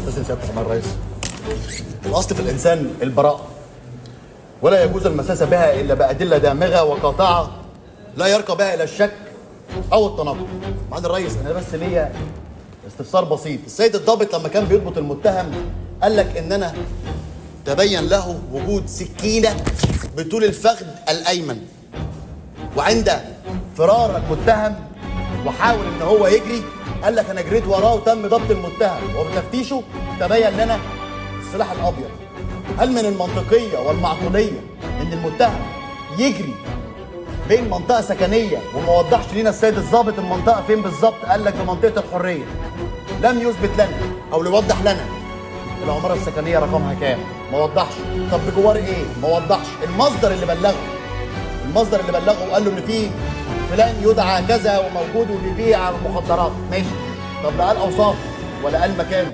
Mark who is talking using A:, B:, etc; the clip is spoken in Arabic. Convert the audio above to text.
A: تسلم سيادة سماحة الرئيس. الأصل في الإنسان البراءة، ولا يجوز المساس بها إلا بأدلة دامغة وقاطعة لا يرقى بها إلى الشك أو التناقض. معالي الرئيس، أنا بس ليا استفسار بسيط. السيد الضابط لما كان بيضبط المتهم قال لك إن أنا تبين له وجود سكينة بطول الفخذ الأيمن، وعند فرار المتهم وحاول إن هو يجري قال لك أنا جريت وراه وتم ضبط المتهم، وبتفتيشه تبين لنا السلاح الأبيض. هل من المنطقية والمعقولية إن المتهم يجري بين منطقة سكنية وما وضحش لينا السيد الضابط المنطقة فين بالظبط؟ قال لك بمنطقة الحرية. لم يثبت لنا أو يوضح لنا العمارة السكنية رقمها كام، ما وضحش. طب بجوار إيه؟ ما وضحش. المصدر اللي بلغه وقال له إن في فلان يدعى كذا وموجود وبيبيع مخدرات، ماشي. طب لا قال أوصافه ولا قال مكانه